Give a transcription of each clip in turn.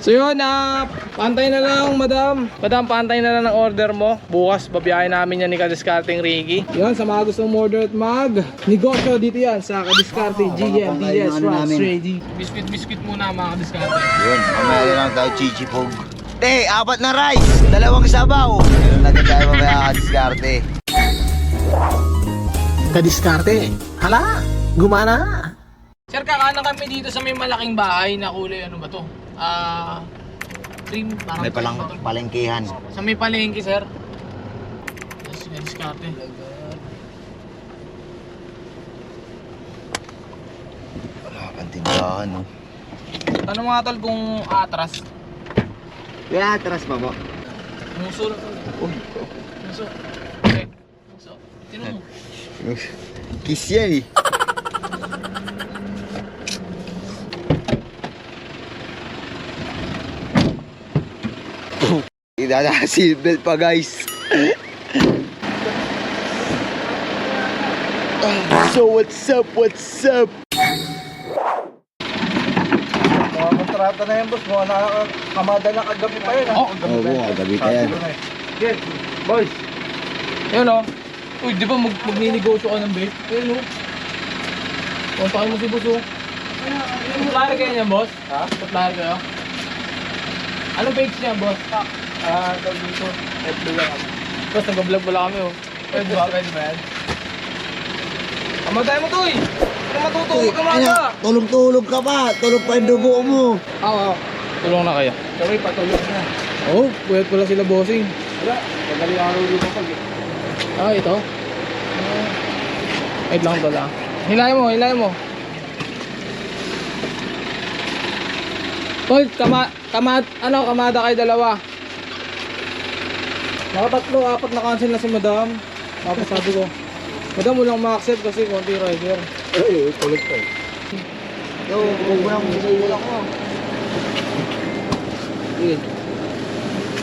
So yun, pantay na lang madam. Madam, pantay na lang ng order mo. Bukas, babiyahin namin yan ni Kadiskarteng Ricky. Yun, sa mga gustong order at negosyo dito yan sa Kadiskarteng GM, DS, Ross, Ready. Biscuit muna mga Kadiskarte. Yun, mamaya lang tayo chichipog. Te, 4 na rice, 2 sabaw. Meron na tayo mamaya Kadiskarte. Kadiskarte, hala, gumana. Sir, kakanan kami dito sa may malaking bahay na kulay, ano ba to? Cream, parang May palang palengkehan. sa may palengke, sir. Yes, Kadiskarte. Wala kang tindahan, no? Ano mga tol kung atras? Kaya atras pa po. Muso lang tol. Muso. Okay. Muso. Tinan mo. Kiss yan eh. Naka-seatbelt pa guys. So what's up? Mga kontrata na yan, boss. Mga nakakamada na kagabi pa yun. Oh, Oo, gabi ka yan. Okay, boys. yun o. Uy, di ba magninegosyo ka ng vape? Ayun o. Kontakin mo si boss o. Supplier kayo niyan, boss? Ha? Supplier kayo? Anong page niya, boss? Tawag dito. FB lang kami. Boss, nag-vlog pala kami o. Pwede ba? Pwede ba yan? Amatay mo to eh! Kung matutulog ka mga! Tulog ka pa. Tulog pa yung dugo mo. Oo. Tulong na kayo. Kami, patulog na. Oo, pwede pala sila bossing. Wala, magaling araw dito pag Ito? Wait lang to lang. Hilahin mo. Tol, kamada kayo dalawa. Nakatatlo, 4 na cancel na si madam. Tapos sabi ko, madam, walang ma-accept kasi konti rider. Eh, tulog pa eh. Yo, kulang ko. Sige.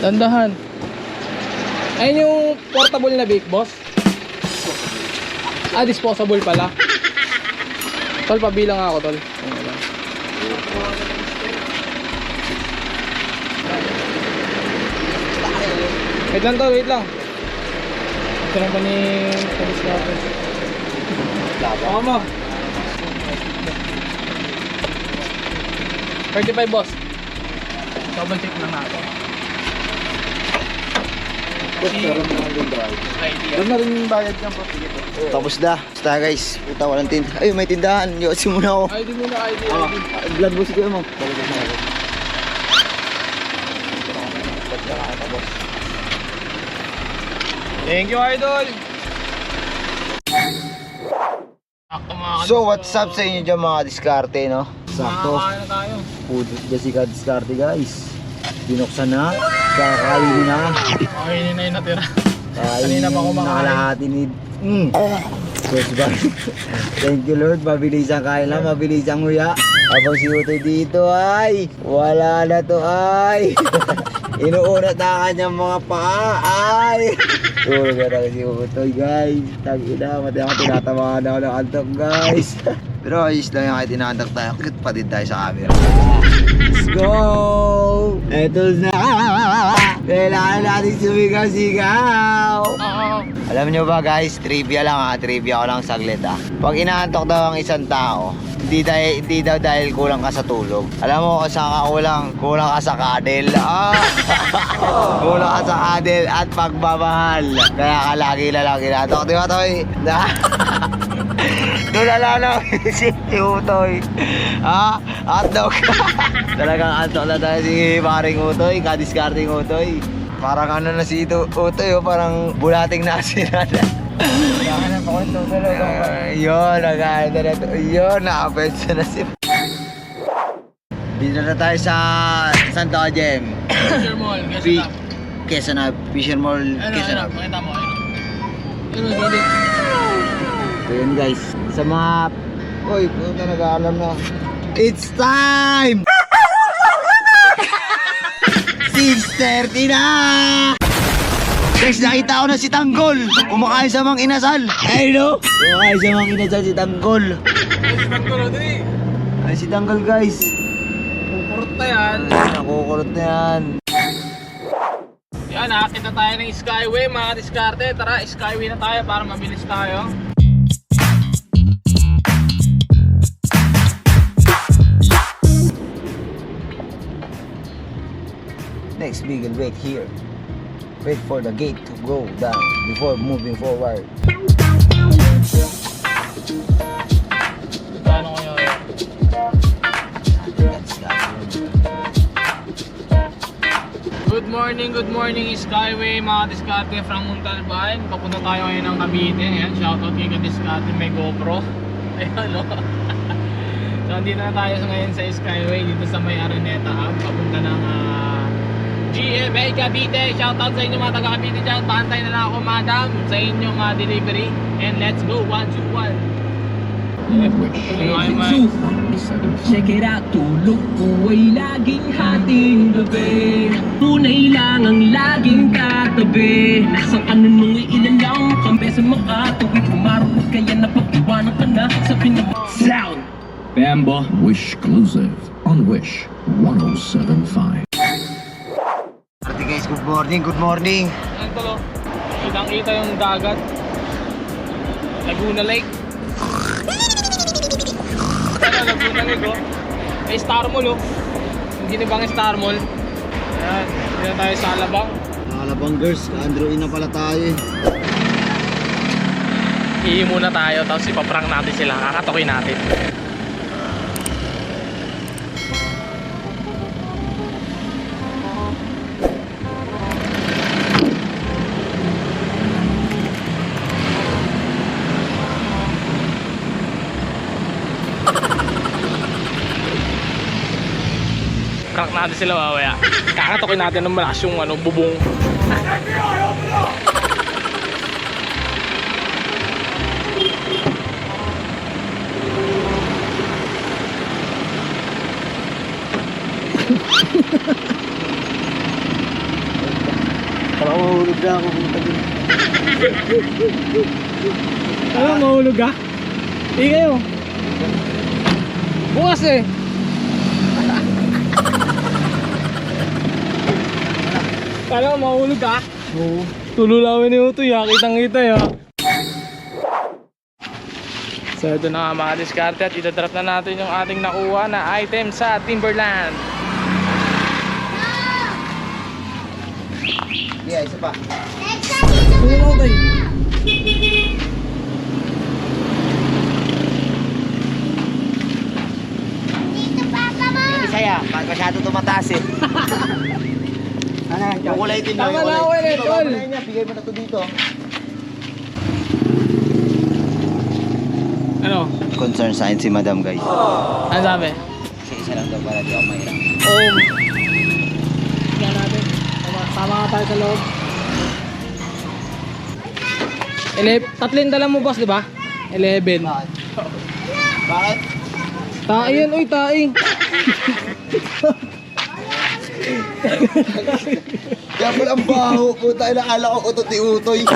Dandahan. Ayun yung portable na bake, boss. Disposable pala. Tol, pabilang ako, tol. Wait lang, tol, wait lang. Ito na ba ni Kadiskarte? Baka mo. 35, boss. Double check lang natin. Doon na rin yung bayad niyan po. Tapos na. Basta guys, puta walang tindahan. Ay, may tindahan. Yosin muna ako. ID muna, ID. Vlog mo si Kuya mo. Thank you, idol. So, what's up sa inyo dyan mga diskarte, no? Sakto. Makakain na tayo. Pudot Jessica diskarte guys. Binuksan na. Kakainin na. Kainin na yung natira. Kainin Kanina pa kumakain. nakalahati ni... Thank you Lord. Mabilis ang kain lang. Mabilis ang huya. Habang si Utoy dito ay wala na to ay. Inuunat na kanyang mga paa ay. Tulog na lang si Utoy guys. Tag-ina. Mati ako tinatamaan ako ng antok guys. Pero ayos lang yung kahit inaantak tayo. Cute pa din tayo sa camera. Let's go! Eto na! Kailangan natin sumigaw-sigaw! Alam nyo ba guys, trivia lang ha, trivia ko lang saglit ha. Pag inaantok daw ang isang tao, hindi daw dahil kulang ka sa tulog. Alam mo kung saan ka kulang ka sa kadel. Kulang ka sa kadel at pagmamahal. Kaya ka lagi inaantok, di ba Toy? Doon nalang si Utoy. Hotdog. Talagang antok na tayo si Paring Utoy, Kadiskarteng Utoy. Parang ano na si Utoy, parang bulating nasira na. Kailangan ako ito. Yun, nakain na na ito. Yun, nakapetsa na si... Dito na tayo sa Santo Jem. Fisher Mall, Quezon. Quezon Ave. Fisher Mall, Quezon Ave. Pakita mo. Ayun, galit. So yun guys, sa mga... Uy, puta nag-aalam na. It's time! 6:30 na! Guys, nakita ko na si Tanggol. Kumakain sa Mang Inasal. Ay, no? Kumakain sa Mang Inasal si Tanggol. Ay, si Tanggol, dali. Ay, si Tanggol guys. Pupurot na yan. Nakukulot na yan. Yan, nakakita tayo ng Skyway mga diskarte. Tara, Skyway na tayo para mabilis tayo. Next Beagle, wait here. Wait for the gate to go down before moving forward. Paano kaya yun? Good morning Skyway mga diskarte from Montalban. Papunta tayo ngayon ng Cavite. Ayan, shoutout kay Diskarte, may GoPro. Ayan o. So andito na tayo ngayon sa Skyway dito sa may Araneta Hub. Papunta ng GMA Cavite. Shoutout sa inyo mga taga Cavite dyan. Paantay na lang ako madam sa inyong delivery. And let's go, 1, 2, 1. Check it out, tulog ko ay laging hating gabi. Tunay lang ang laging katabi. Nasa kanon mga ilan lang kambe sa makatuwid. Humarap kaya napag-iwanan ka na sa pinag-sound Bamba Wish exclusive on Wish 1075. Ate guys, good morning, good morning. Ang tulo. Kitang-kita yung dagat. Laguna Lake. Ano, Laguna Lake oh. Ay Star Mall oh. Yung ginibang Star Mall. Ayan, dito tayo sa Alabang. Alabang girls, Andrew na pala tayo. Ihi muna tayo, tapos ipaprank natin sila. Kakatokin natin. Prank natin sila mamaya. Kakatokin natin ng malakas yung bubong. Parang mahulog na ako kung tabi. Alam, mahulog ka? Hindi kayo. Bukas eh. Alam, mahulog ka? Oo. Tululawin ni Utoy ha, kitang-kita ya. So ito na nga mga diskarte at idadrop na natin yung ating nakuha na item sa Timberland. Yeah, isa pa. Ano mo Utoy? Isaya, masyado tumataas eh. Ano yan? Yung kulay din Tama na ako eh, tol. Bigay mo na to dito. Ano? Concern sign si madam guys. Ano sabi? Isa lang daw para di ako mahirap. Tingnan natin. Tama nga tayo sa loob. Tatlin dala mo boss, di ba? 11. Bakit? Tae yan, uy, tae. Kaya pala ang baho po tayo, nakala ko utot ni Utoy.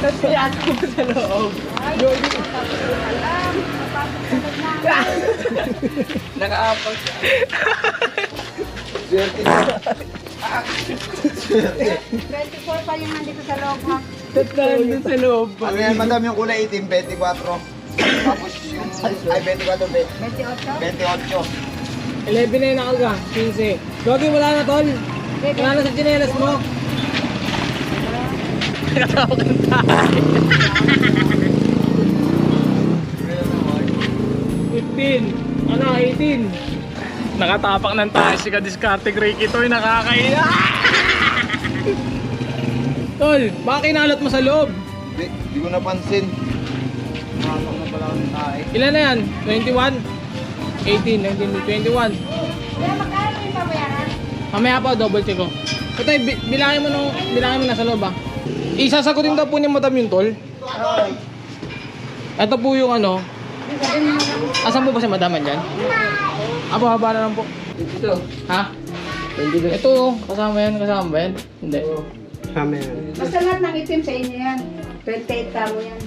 Kaya ko sa loob. Nakaapag. Swerte na. 24 pa yung nandito sa loob ha. Tatlan sa loob. Ano yan madam, yung kulay itim, 24. Tapos yung, ay 24, 28. 11 na yung nakalga, 15. Gogi, wala na tol. Wala na sa tsinelas mo. Nakatawa ka ng tayo. 15. Ano, 18. Nakatapak ng tayo si Kadiskarte Ricky Toy, nakakaiya. Tol, baka kinalot mo sa loob. Hindi ko napansin. Nakatapak na pala ako ng tae. Ilan na yan? 21? 18, 19, 21. Kaya magkano yung babayaran? Mamaya pa, double check ko. Ito, bilangin mo na sa loob ah. Isasagutin daw po ni madam yung tol. Ito po yung ano. Asan po ba si madam dyan? Haba na lang po. Ito. Ha? Ito, kasama yan, kasama ba yan? Hindi. Kami yan. Basta lahat ng itim sa inyo yan. 28 ka mo yan.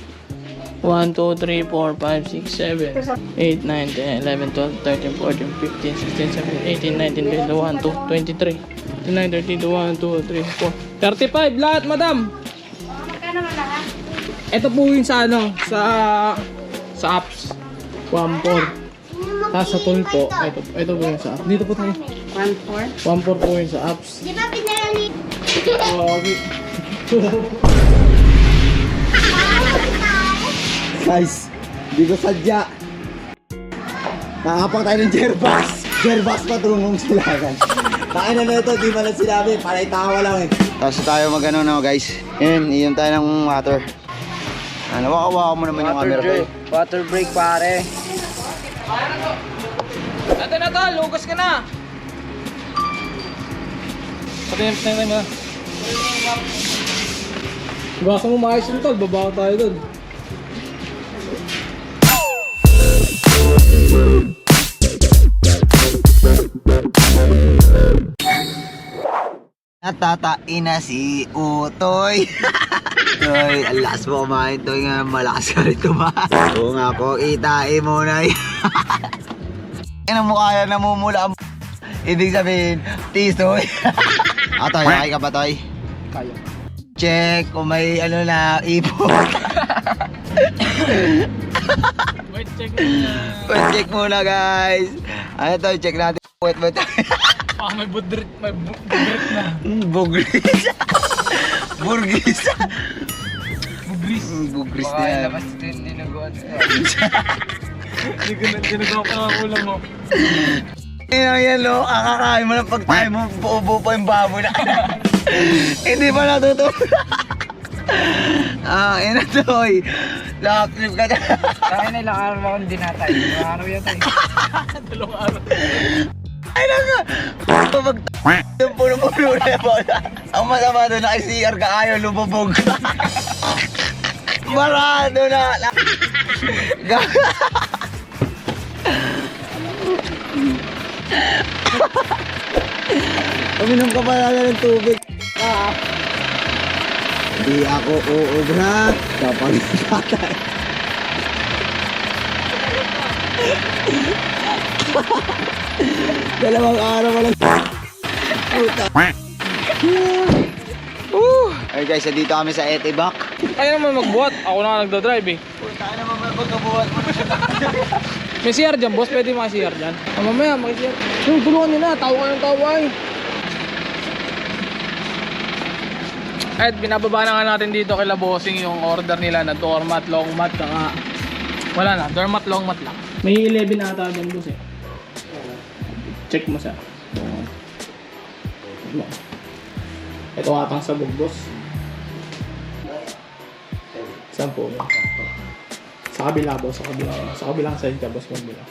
1, 2, 3, 4, 5, 6, 7, 8, 9, 10, 11, 12, 13, 14, 15, 16, 17, 18, 19, 20, 1, 2, 23, 29, 30, 1, 2, 3, 4, 35 lahat, madam. Magkano man lahat? Ito po yung sa ano, sa apps. 1.4. Tapos sa tool po, ito po yung sa apps. Dito po tayo. 1.4? 1.4 po yung sa apps. Di ba pinali? Okay. Guys, hindi ko sadya. Nakapang tayo ng Jerbas. Jerbas patrungong silangan. Kain na ito, di man lang sinabi. Panay tawa lang eh. Tapos tayo mag-ano na guys. Iyon tayo ng water. Ano, waka mo naman yung camera tayo. Water break pare. Ate na tol, lugas ka na. Pati na. Gasa mo maayos yung tol, babaw tayo dun. Natatain na si Utoy. Toy, alas mo kumain Toy nga malakas ka rin kumain. Oo nga po, itain mo na yun. Yan ang mukha na namumula ang ibig sabihin, tisoy. Toy, okay ka ba Toy? Kaya. Check kung may ano na ipon. Wait, check muna. Wait, check muna guys. Ano Toy, check natin. Wait. May budrit na. Bugris. Burgis. Bugris. Bugris na yan. ito yung dinuguan ko. Ginagawa ko ang ulam mo. Yan no, kakakain mo ng pagkain mo, buo pa yung baboy na. Hindi pa natutulog. Ina Toy. Lock-trip ka dyan. Kaya na ilang araw akong dinatay. Ilang araw yan tayo. Dalawang araw. Ay na nga. Yung puno-puno na yung bola. Ang masama doon na CR ka ayaw lumubog. Marado na. Uminom ka pa lang ng tubig. Hindi ako uubra kapag patay. Dalawang araw walang puta. Hey guys, dito kami sa Etibac. Kaya naman magbuhat. Ako na nga nagdadrive eh. Kaya naman magkabuhat mo. May CR dyan, boss. Pwede mga CR dyan. Mamaya, maki-CR. Yung tulungan nyo na. Tawa ka ng tawa eh. At binababa na nga natin dito kay Labosing yung order nila na doormat, long mat, saka wala na, doormat, long mat lang. May 11 na ata dyan, boss eh. Check mo siya. Ito atang sabog, boss. 10 sa kabila, boss. Sa kabilang side ka, boss. Magbila.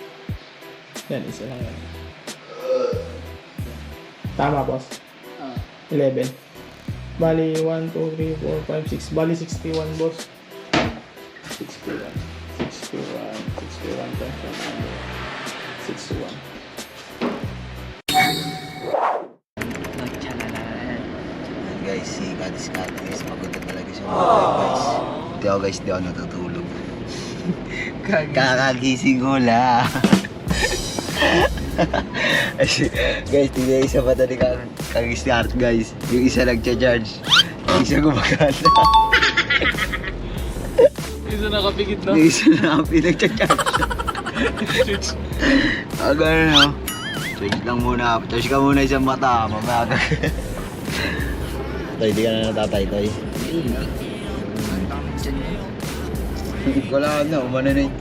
Yan, isa lang yan. Tama, boss. 11. Bali, 1, 2, 3, 4, 5, 6. Bali, 61, boss. 61. Ayan guys, si Kadiscarte guys, maganda talaga siya guys. Di ako natutulog. Kakagising ko lang. Guys, tingnan isa pa tali Kadiscarte guys. Yung isa nagcha-charge, yung isa gumagana. Isa nakapigit, no? Yung isa na nagcha-charge. Gano'n no? Charge lang muna. Charge ka muna isang mata. Mamaya ka. Toy, di ka na natatay, Toy. Wala na, umano na yun.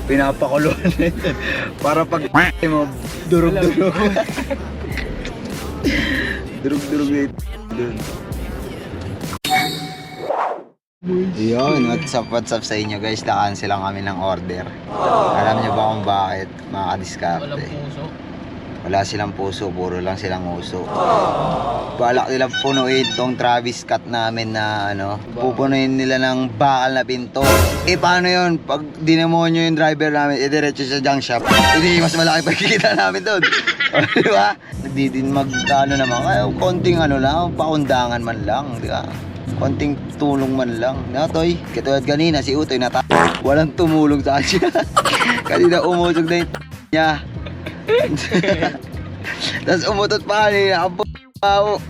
Pinapakuluan na yun. Para pag mo, durug-durug. Durug-durug na yun. Yun, what's up sa inyo guys, na-cancel lang kami ng order. Alam niyo ba kung bakit, mga Kadiscarte? Walang puso. Wala silang puso, puro lang silang uso. Balak nila punuin tong Travis Scott namin na ano, pupunuin nila ng bakal na pinto. Paano yun? Pag dinemonyo yung driver namin, diretso sa junk shop. Hindi, mas malaki pa kikita namin doon. Di ba? Nagdidin magkano naman, kaya konting ano lang, pakundangan man lang, di ba? konting tulong man lang. No, Toy? Katulad kanina, si Utoy walang tumulong sa kanya. Kanina umusog na yung niya. Tapos umutot pa kanina. Ang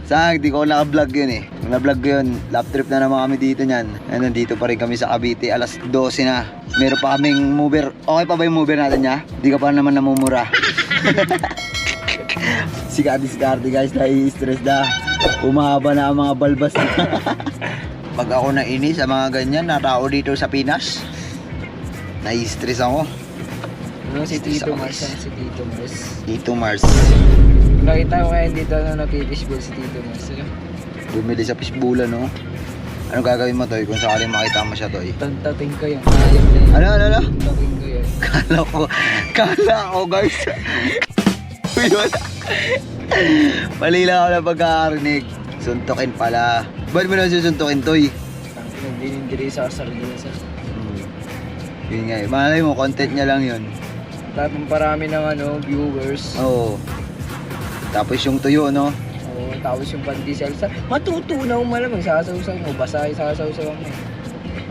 Sayang, di ko naka-vlog yun eh. Kung na-vlog ko yun, lap trip na naman kami dito niyan. And nandito pa rin kami sa Cavite, alas 12 na. Meron pa kaming mover. Okay pa ba yung mover natin niya? Di ka pa naman namumura. Si Kadiskarte guys, nai-stress na. Umahaba na ang mga balbas na. Pag ako nainis sa mga ganyan na tao dito sa Pinas, nai-stress ako. Ano si Tito Mars? Si Tito Mars. Tito Mars. Nakita ko kaya dito na napipishbill si Tito Mars. Bumili sa fishbula, no? Ano gagawin mo, Toy? Kung sakaling makita mo siya, Toy? Tantating ko yung kaya na yun. Ano? Tantating ko yun. Kala ko guys. Yun. Mali lang ako na pagkakarinig. Suntukin pala. Ba't mo na susuntukin, Toy? Nagdinindiri sa sarili sa. Yun nga eh. Malay mo, content niya lang yun. Tapos parami ng viewers. Oo. Tapos yung tuyo, no? Oo, tapos yung pandesal sa matutunaw malamang sasawsaw mo, basa yung sasawsaw mo.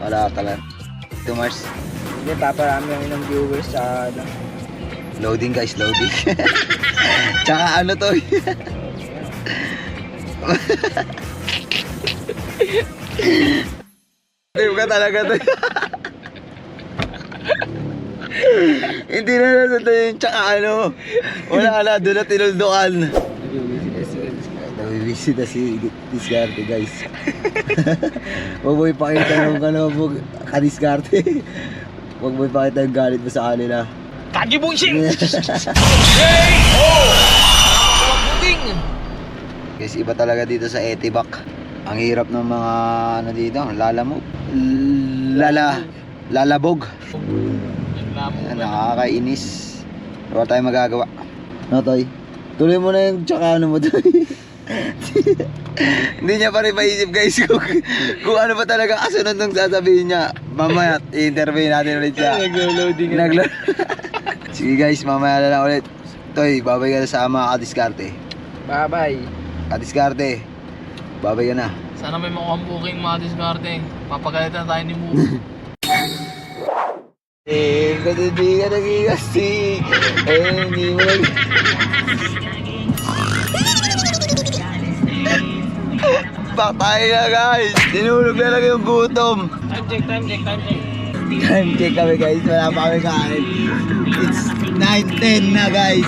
Wala talaga. Tito Mars. Hindi, paparami lang ng viewers sa Loading guys, loading. Tsaka ano, Toy? Ayun ka talaga, Toy. Hindi na nasunod yung tsaka ano. Wala na, doon na tinuldukan. Nabibisit na si Diskarte guys. Huwag mo ipakita ng Kadiskarte. Huwag mo ipakita yung galit mo sa kanila. Tagi bullshit! Guys, iba talaga dito sa Etibac. Ang hirap ng mga ano dito, lalabog. Nakakainis. Wala tayong magagawa. No, Toy? Tuloy mo na yung tsaka ano mo, Toy. Hindi niya pa rin maisip guys kung ano ba talaga kasunod nung sasabihin niya. Mamaya, i-interview natin ulit siya. Naglo-loading. Sige guys, mamaya na lang ulit. Toy, babay ka na sa mga Kadiskarte. Bye-bye. Kadiskarte, babay ka na. Sana may makuha booking mga diskarte. Papagalitan tayo ni Mo. Kung hindi ka nag-igasig, hindi mo Patay na guys! Tinulog na lang yung gutom. Time check. Time check kami guys, wala pa kami kain. It's 9:10 na guys.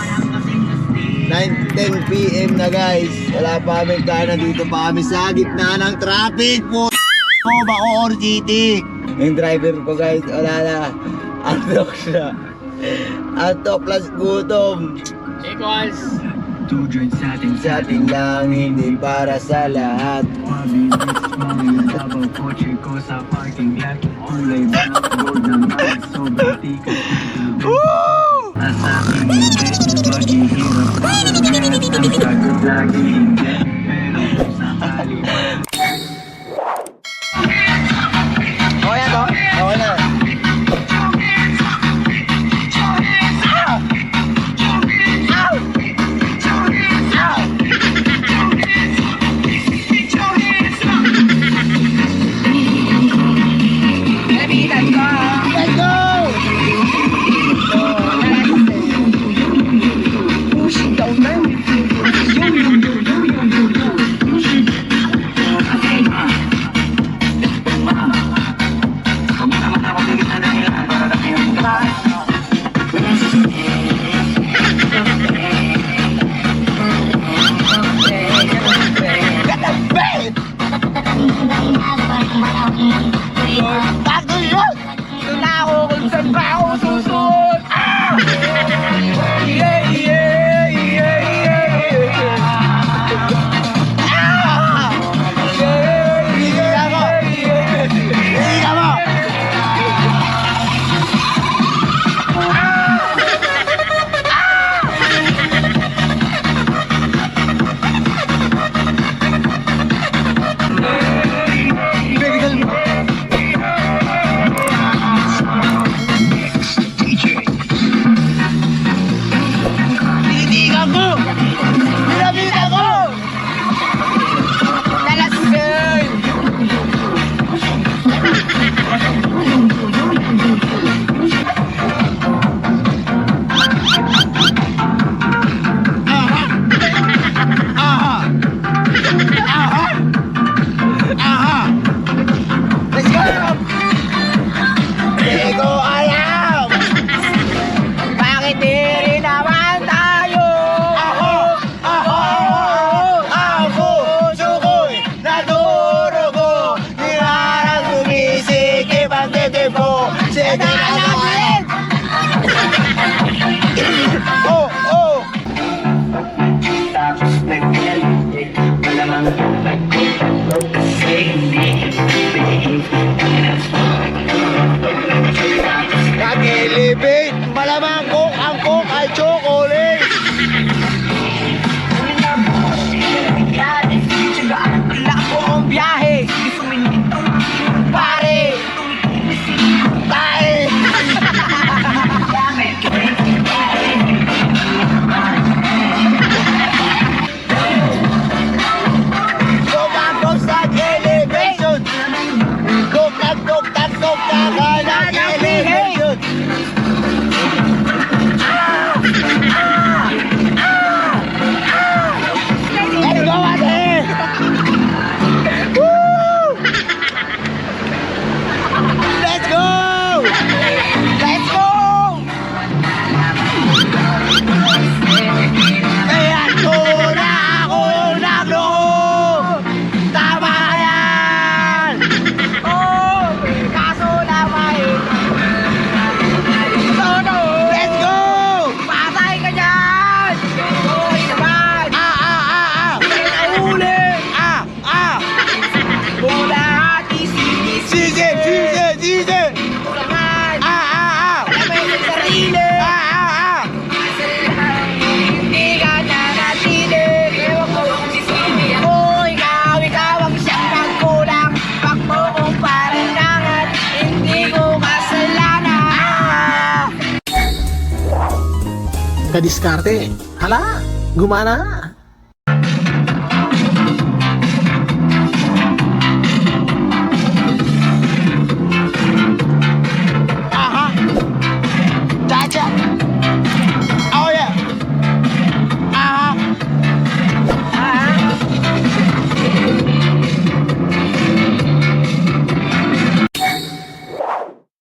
9:10 PM na guys. Wala pa kami kain, dito pa kami sa gitna ng traffic po. Bacoor City. Yung driver ko guys, wala na. Antok siya. Antok plus gutom. Equals. Sa ating lang, hindi para sa lahat. Okay na to? Okay na. Kadiskarte. Hala, gumana.